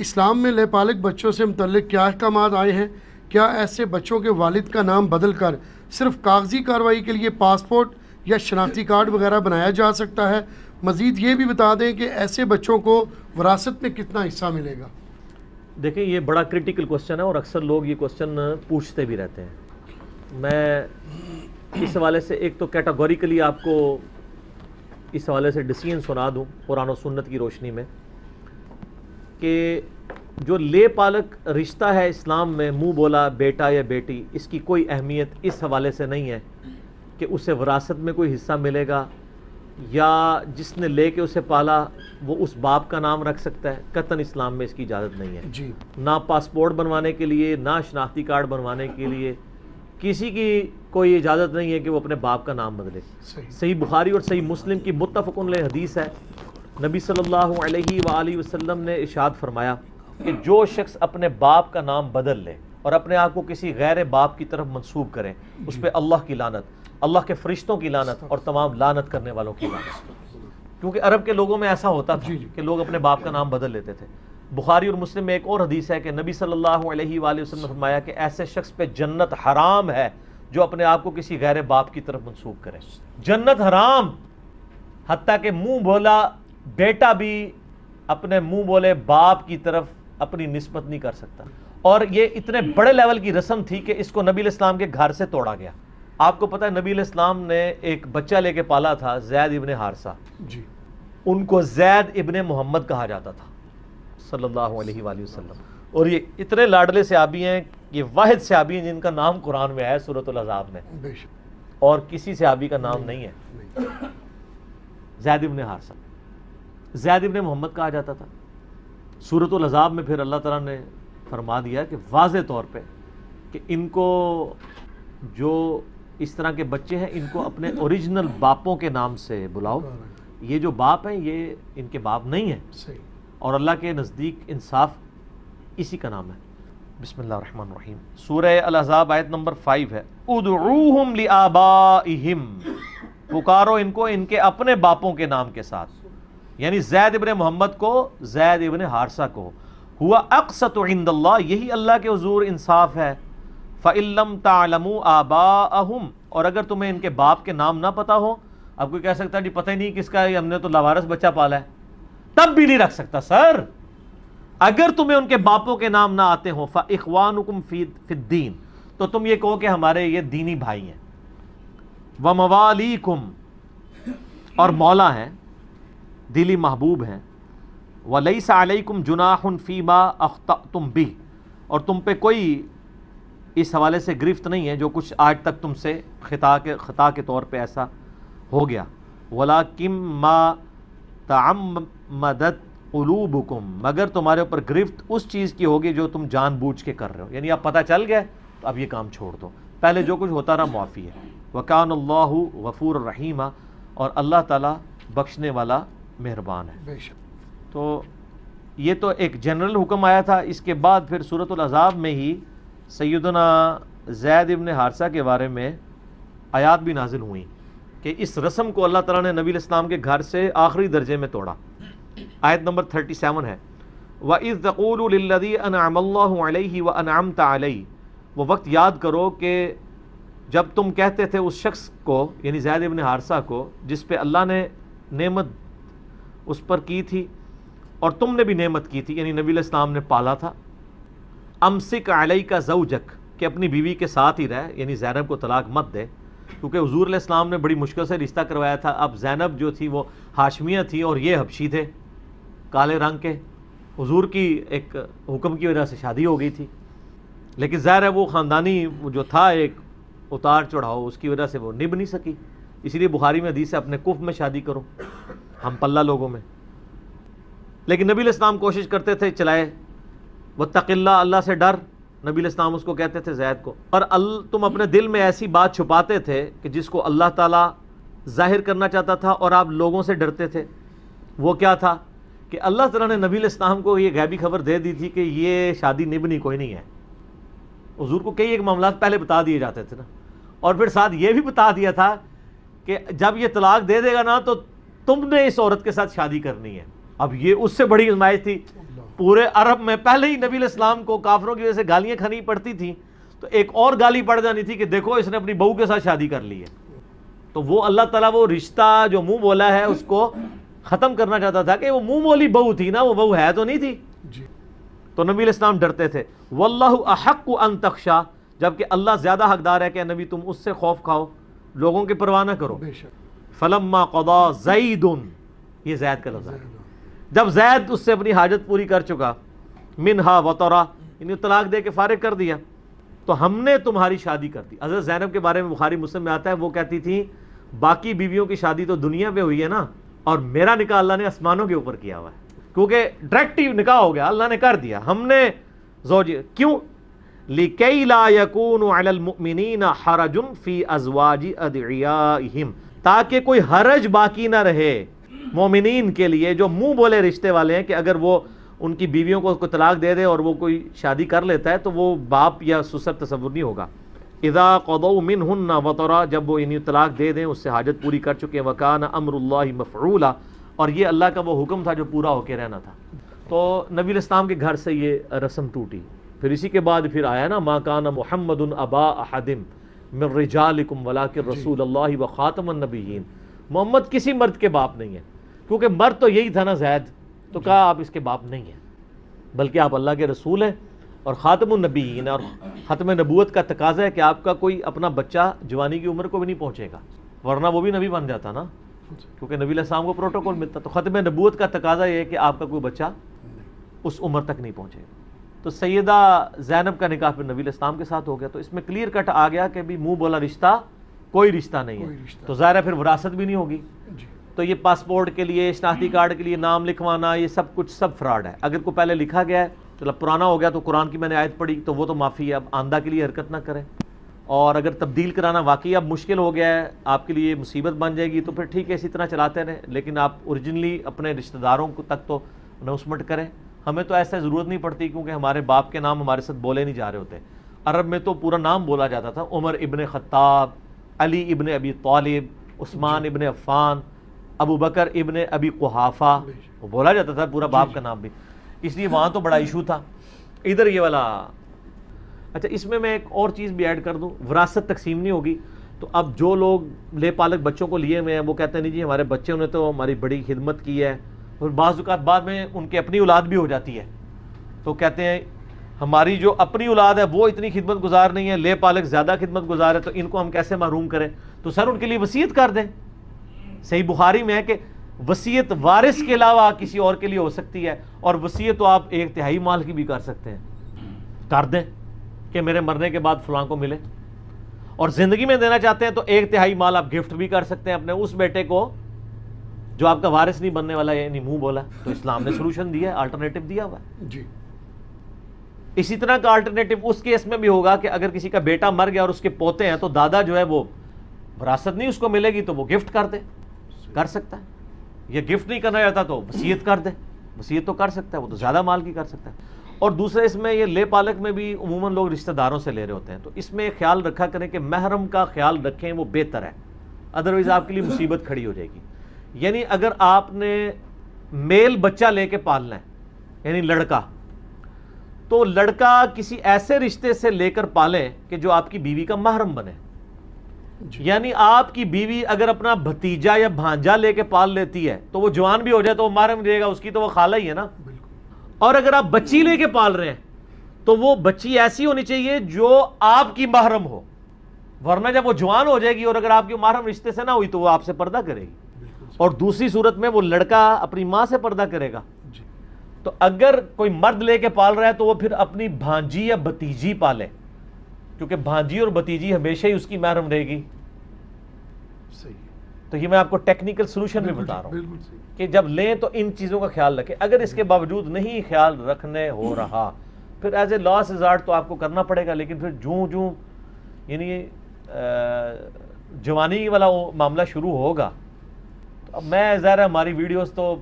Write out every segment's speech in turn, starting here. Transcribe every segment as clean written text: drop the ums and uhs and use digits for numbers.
اسلام میں لیپالک بچوں سے متعلق کیا احکامات آئے ہیں؟ کیا ایسے بچوں کے والد کا نام بدل کر صرف کاغذی کارروائی کے لیے پاسپورٹ یا شناختی کارڈ وغیرہ بنایا جا سکتا ہے؟ مزید یہ بھی بتا دیں کہ ایسے بچوں کو وراثت میں کتنا حصہ ملے گا؟ دیکھیں یہ بڑا کرٹیکل کوسچن ہے اور اکثر لوگ یہ کوسچن پوچھتے بھی رہتے ہیں۔ میں اس حوالے سے ایک تو کیٹاگوریکلی آپ کو اس حوالے سے ڈیسیژن سنا دوں قرآن و سنت کی روشنی میں کہ جو لے پالک رشتہ ہے اسلام میں، منہ بولا بیٹا یا بیٹی، اس کی کوئی اہمیت اس حوالے سے نہیں ہے کہ اسے وراثت میں کوئی حصہ ملے گا یا جس نے لے کے اسے پالا وہ اس باپ کا نام رکھ سکتا ہے۔ قطعاً اسلام میں اس کی اجازت نہیں ہے جی، نہ پاسپورٹ بنوانے کے لیے نہ شناختی کارڈ بنوانے کے لیے کسی کی کوئی اجازت نہیں ہے کہ وہ اپنے باپ کا نام بدلے۔ صحیح بخاری اور صحیح مسلم کی متفق علیہ حدیث ہے، نبی صلی اللہ علیہ وآلہ وسلم نے ارشاد فرمایا کہ جو شخص اپنے باپ کا نام بدل لے اور اپنے آپ کو کسی غیر باپ کی طرف منسوب کرے، اس پہ اللہ کی لعنت، اللہ کے فرشتوں کی لعنت اور تمام لعنت کرنے والوں کی لعنت۔ کیونکہ عرب کے لوگوں میں ایسا ہوتا تھا کہ لوگ اپنے باپ کا نام بدل لیتے تھے۔ بخاری اور مسلم میں ایک اور حدیث ہے کہ نبی صلی اللہ علیہ وآلہ وسلم نے فرمایا کہ ایسے شخص پہ جنت حرام ہے جو اپنے آپ کو کسی غیر باپ کی طرف منسوب کرے۔ جنت حرام، حتیٰ کہ منہ بولا بیٹا بھی اپنے منہ بولے باپ کی طرف اپنی نسبت نہیں کر سکتا۔ اور یہ اتنے بڑے لیول کی رسم تھی کہ اس کو نبی علیہ السلام کے گھر سے توڑا گیا۔ آپ کو پتہ ہے نبی علیہ السلام نے ایک بچہ لے کے پالا تھا، زید ابن حارثہ، جی، ان کو زید ابن محمد کہا جاتا تھا صلی اللہ علیہ وآلہ وسلم۔ اور یہ اتنے لاڈلے صحابی ہیں، یہ واحد صحابی ہیں جن کا نام قرآن میں ہے سورۃ الاحزاب میں، بے شک، اور کسی صحابی کا نام نہیں ہے۔ زید ابن حارثہ، زید ابن محمد کہا جاتا تھا۔ سورۃ الاحزاب میں پھر اللہ تعالیٰ نے فرما دیا کہ واضح طور پہ کہ ان کو، جو اس طرح کے بچے ہیں، ان کو اپنے اوریجنل باپوں کے نام سے بلاؤ۔ یہ جو باپ ہیں یہ ان کے باپ نہیں ہیں، صحیح، اور اللہ کے نزدیک انصاف اسی کا نام ہے۔ بسم اللہ الرحمن الرحیم، سورہ الاحزاب آیت نمبر 5 ہے، ادعوہم لآبائہم، پکارو ان کو ان کے اپنے باپوں کے نام کے ساتھ، یعنی زید ابن محمد کو زید ابن حارثہ کو، ہوا اقسط عند اللہ، یہی اللہ کے حضور انصاف ہے۔ فَإِن لَّمْ تَعْلَمُوا آبَاءَهُمْ، اور اگر تمہیں ان کے باپ کے نام نہ پتا ہو، اب کوئی کہہ سکتا ہے جی پتہ ہی نہیں کس کا ہے، ہم نے تو لاوارث بچہ پالا ہے، تب بھی نہیں رکھ سکتا سر۔ اگر تمہیں ان کے باپوں کے نام نہ آتے ہوں، فَإِخْوَانُكُمْ فِي الدِّينِ، تو تم یہ کہو کہ ہمارے یہ دینی بھائی ہیں، وَمَوَالِيكُمْ، اور مولا ہیں، دلی محبوب ہیں، وَلَيْسَ عَلَيْكُمْ جُنَاحٌ فِي مَا أَخْطَأْتُمْ بِهِ، اور تم پہ کوئی اس حوالے سے گرفت نہیں ہے جو کچھ آج تک تم سے خطا کے طور پہ ایسا ہو گیا۔ وَلَكِن مَا تَعَمَّدَتْ قُلُوبُكُمْ، مگر تمہارے اوپر گرفت اس چیز کی ہوگی جو تم جان بوجھ کے کر رہے ہو، یعنی اب پتہ چل گیا تو اب یہ کام چھوڑ دو، پہلے جو کچھ ہوتا رہا معافی ہے۔ وَكَانَ اللَّهُ غَفُورًا رَحِيمًا، اور اللہ تعالیٰ بخشنے والا مہربان ہے۔ بے شک۔ تو یہ تو ایک جنرل حکم آیا تھا، اس کے بعد پھر سورۃ الاحزاب میں ہی سیدنا زید ابن حارثہ کے بارے میں آیات بھی نازل ہوئیں کہ اس رسم کو اللہ تعالیٰ نے نبی علیہ السلام کے گھر سے آخری درجے میں توڑا۔ آیت نمبر 37 ہے، وَإِذْ تَقُولُ لِلَّذِي أَنْعَمَ اللَّهُ عَلَيْهِ وَأَنْعَمْتَ عَلَيْهِ، وہ وقت یاد کرو کہ جب تم کہتے تھے اس شخص کو، یعنی زید ابن حارثہ کو، جس پہ اللہ نے نعمت اس پر کی تھی اور تم نے بھی نعمت کی تھی، یعنی نبی علیہ السلام نے پالا تھا، امسک علیک زوجک، کہ اپنی بیوی کے ساتھ ہی رہ، یعنی زینب کو طلاق مت دے، کیونکہ حضور علیہ السلام نے بڑی مشکل سے رشتہ کروایا تھا۔ اب زینب جو تھی وہ ہاشمیہ تھی اور یہ حبشی تھے، کالے رنگ کے، حضور کی ایک حکم کی وجہ سے شادی ہو گئی تھی، لیکن ظاہر ہے وہ خاندانی جو تھا ایک اتار چڑھاؤ، اس کی وجہ سے وہ نبھ نہیں سکی، اسی لیے بخاری میں حدیث ہے اپنے کف میں شادی کرو، ہم پلہ لوگوں میں۔ لیکن نبی علیہ السلام کوشش کرتے تھے چلائے، واتق اللہ، اللہ سے ڈر، نبی علیہ السلام اس کو کہتے تھے زید کو، اور تم اپنے دل میں ایسی بات چھپاتے تھے کہ جس کو اللہ تعالیٰ ظاہر کرنا چاہتا تھا اور آپ لوگوں سے ڈرتے تھے۔ وہ کیا تھا کہ اللہ تعالیٰ نے نبی علیہ السلام کو یہ غیبی خبر دے دی تھی کہ یہ شادی نبھنی کوئی نہیں ہے۔ حضور کو کئی ایک معاملات پہلے بتا دیے جاتے تھے نا، اور پھر ساتھ یہ بھی بتا دیا تھا کہ جب یہ طلاق دے دے گا نا تو تم نے اس عورت کے ساتھ شادی کرنی ہے۔ اب یہ اس سے بڑی آزمائش تھی پورے عرب میں پہلے ہی نبی علیہ السلام کو کافروں کی وجہ سے گالیاں کھانی پڑتی تھیں، تو ایک اور گالی پڑ جانی تھی کہ دیکھو اس نے اپنی بہو کے ساتھ شادی کر لی ہے. تو وہ اللہ تعالیٰ وہ رشتہ جو منہ بولا ہے اس کو ختم کرنا چاہتا تھا کہ وہ منہ بولی بہو تھی نا، وہ بہو ہے تو نہیں تھی. تو نبی علیہ السلام ڈرتے تھے. واللہ احق ان تخشا، جبکہ اللہ زیادہ حقدار ہے کہ نبی تم اس سے خوف کھاؤ، لوگوں کی پرواہ نہ کرو. فلما قضا زید، یہ زید کا لفظ ہے، جب زید اس سے اپنی حاجت پوری کر چکا، منہا وطرا، یعنی طلاق دے کے فارغ کر دیا، تو ہم نے تمہاری شادی کر دی. حضرت زینب کے بارے میں بخاری مسلم میں آتا ہے، وہ کہتی تھی باقی بیویوں کی شادی تو دنیا پہ ہوئی ہے نا، اور میرا نکاح اللہ نے آسمانوں کے اوپر کیا ہوا ہے، کیونکہ ڈائریکٹلی نکاح ہو گیا، اللہ نے کر دیا. ہم نے زوج کیوں؟ لِكَيْ لَا يَكُونُ عَلَى الْمُؤْمِنِينَ حَرَجٌ فِي أَزْوَاجِ أَدْعِيَائِهِمْ، تاکہ کوئی حرج باقی نہ رہے مومنین کے لیے جو منہ بولے رشتے والے ہیں، کہ اگر وہ ان کی بیویوں کو طلاق دے دے اور وہ کوئی شادی کر لیتا ہے تو وہ باپ یا سسر تصور نہیں ہوگا. اذا قضوا منہن وطرا، جب وہ انہیں طلاق دے دیں، اس سے حاجت پوری کر چکے. وکان امر اللہ مفعولا، اور یہ اللہ کا وہ حکم تھا جو پورا ہو کے رہنا تھا. تو نبی علیہ السلام کے گھر سے یہ رسم ٹوٹی. پھر اسی کے بعد پھر آیا نا، ما کان محمد ابا احد من رجالکم ولکن رسول اللہ وخاتم النبیین، محمد کسی مرد کے باپ نہیں ہے، کیونکہ مرد تو یہی تھا نا زید، تو کہا آپ اس کے باپ نہیں ہیں، بلکہ آپ اللہ کے رسول ہیں اور خاتم النبیین، اور ختم نبوت کا تقاضا ہے کہ آپ کا کوئی اپنا بچہ جوانی کی عمر کو بھی نہیں پہنچے گا، ورنہ وہ بھی نبی بن جاتا نا، کیونکہ نبی علیہ السلام کو پروٹوکول ملتا. تو ختم نبوت کا تقاضا یہ ہے کہ آپ کا کوئی بچہ اس عمر تک نہیں پہنچے گا. تو سیدہ زینب کا نکاح پھر نبی علیہ السلام کے ساتھ ہو گیا. تو اس میں کلیئر کٹ آ گیا کہ بھی منہ بولا رشتہ کوئی رشتہ نہیں ہے، تو ظاہر ہے پھر وراثت بھی نہیں ہوگی. تو یہ پاسپورٹ کے لیے، شناختی کارڈ کے لیے نام لکھوانا، یہ سب کچھ سب فراڈ ہے. اگر کوئی پہلے لکھا گیا ہے تو پرانا ہو گیا، تو قرآن کی میں نے آیت پڑھی تو وہ تو معافی ہے، اب آندہ کے لیے حرکت نہ کریں. اور اگر تبدیل کرانا واقعی اب مشکل ہو گیا ہے، آپ کے لیے مصیبت بن جائے گی، تو پھر ٹھیک ہے اسی طرح چلاتے رہیں، لیکن آپ اوریجنلی اپنے رشتہ داروں کو تک تو اناؤنسمنٹ کریں. ہمیں تو ایسا ضرورت نہیں پڑتی، کیونکہ ہمارے باپ کے نام ہمارے ساتھ بولے نہیں جا رہے ہوتے. عرب میں تو پورا نام بولا جاتا تھا، عمر ابن خطاب، علی ابن ابی طالب، عثمان ابن عفان، ابو بکر ابن ابی قحافہ، وہ بولا جاتا تھا پورا باپ کا نام بھی، اس لیے وہاں تو بڑا ایشو تھا. ادھر یہ والا اچھا، اس میں ایک اور چیز بھی ایڈ کر دوں، وراثت تقسیم نہیں ہوگی. تو اب جو لوگ لے پالک بچوں کو لیے ہوئے ہیں وہ کہتے ہیں نہیں جی ہمارے بچے نے تو ہماری بڑی خدمت کی ہے، اور بعض اوقات بعد میں ان کی اپنی اولاد بھی ہو جاتی ہے، تو کہتے ہیں ہماری جو اپنی اولاد ہے وہ اتنی خدمت گزار نہیں ہے، لے پالک زیادہ خدمت گزار ہے، تو ان کو ہم کیسے محروم کریں؟ تو سر ان کے لیے وصیت کر دیں. صحیح بخاری میں ہے کہ وصیت وارث کے علاوہ کسی اور کے لیے ہو سکتی ہے، اور وصیت تو آپ 1/3 مال کی بھی کر سکتے ہیں، کر دیں کہ میرے مرنے کے بعد فلاں کو ملے. اور زندگی میں دینا چاہتے ہیں تو 1/3 مال آپ گفٹ بھی کر سکتے ہیں اپنے اس بیٹے کو جو آپ کا وارث نہیں بننے والا، یعنی منہ بولا. تو اسلام نے سولوشن دیا ہے، الٹرنیٹو دیا ہوا ہے. جی اسی طرح کا الٹرنیٹو اس کیس میں بھی ہوگا کہ اگر کسی کا بیٹا مر گیا اور اس کے پوتے ہیں، تو دادا جو ہے وہ وراثت نہیں اس کو ملے گی تو وہ گفٹ کر دے، کر سکتا ہے. یا گفٹ نہیں کرنا چاہتا تو وصیت کر دے، وصیت تو کر سکتا ہے، وہ تو زیادہ مال کی کر سکتا ہے. اور دوسرے اس میں یہ لے پالک میں بھی عموماً لوگ رشتہ داروں سے لے رہے ہوتے ہیں، تو اس میں خیال رکھا کریں کہ محرم کا خیال رکھیں، وہ بہتر ہے، ادروائز آپ کے لیے مصیبت کھڑی ہو جائے گی. یعنی اگر آپ نے میل بچہ لے کے پالنا ہے، یعنی لڑکا، تو لڑکا کسی ایسے رشتے سے لے کر پالیں کہ جو آپ کی بیوی کا محرم بنے. یعنی آپ کی بیوی اگر اپنا بھتیجا یا بھانجا لے کے پال لیتی ہے تو وہ جوان بھی ہو جائے تو وہ محرم رہے گا، اس کی تو وہ خالہ ہی ہے نا. اور اگر آپ بچی لے کے پال رہے ہیں تو وہ بچی ایسی ہونی چاہیے جو آپ کی محرم ہو، ورنہ جب وہ جوان ہو جائے گی اور اگر آپ کی محرم رشتے سے نہ ہوئی تو وہ آپ سے پردہ کرے گی. اور دوسری صورت میں وہ لڑکا اپنی ماں سے پردہ کرے گا. تو اگر کوئی مرد لے کے پال رہا ہے تو وہ پھر اپنی بھانجی یا بھتیجی پالے، کیونکہ بھانجی اور بھتیجی ہمیشہ ہی اس کی محرم رہے گی. تو یہ میں آپ کو ٹیکنیکل سولوشن بھی بتا رہا ہوں کہ جب لیں تو ان چیزوں کا خیال رکھیں. اگر اس کے باوجود نہیں خیال رکھنے ہو رہا، پھر ایز اے لاس ریزارٹ تو آپ کو کرنا پڑے گا. لیکن پھر جوں یعنی جوانی والا معاملہ شروع ہوگا، تو اب میں ظاہر ہے ہماری ویڈیوز تو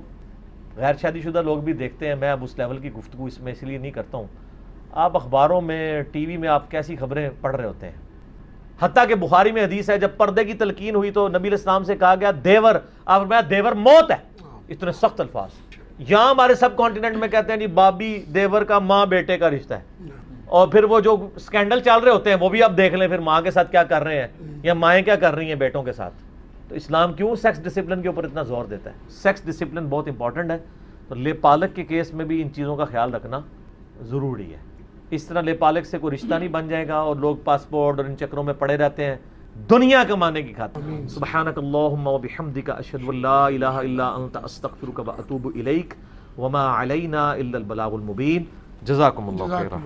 غیر شادی شدہ لوگ بھی دیکھتے ہیں، میں اب اس لیول کی گفتگو اس میں اس لیے نہیں کرتا ہوں. آپ اخباروں میں، ٹی وی میں آپ کیسی خبریں پڑھ رہے ہوتے ہیں. حتیٰ کہ بخاری میں حدیث ہے جب پردے کی تلقین ہوئی تو نبی علیہ السلام سے کہا گیا دیور، آپ فرمایا دیور موت ہے، اتنے سخت الفاظ. یہاں ہمارے سب کانٹیننٹ میں کہتے ہیں جی بابی دیور کا ماں بیٹے کا رشتہ ہے، اور پھر وہ جو سکینڈل چل رہے ہوتے ہیں وہ بھی آپ دیکھ لیں پھر ماں کے ساتھ کیا کر رہے ہیں یا مائیں کیا کر رہی ہیں بیٹوں کے ساتھ. تو اسلام کیوں سیکس ڈسپلن کے اوپر اتنا زور دیتا ہے؟ سیکس ڈسپلن بہت امپورٹنٹ ہے. تو لے پالک کے کیس میں بھی ان چیزوں کا خیال رکھنا ضروری ہے. اس طرح لے پالک سے کوئی رشتہ نہیں بن جائے گا اور لوگ پاسپورٹ اور ان چکروں میں پڑے رہتے ہیں دنیا کمانے کی خاطر. سبحانک اللہم و بحمدک اشہد ان لا الہ الا انت استغفرک و اتوب الیک وما علینا الا البلاغ المبین. جزاکم اللہ خیرا.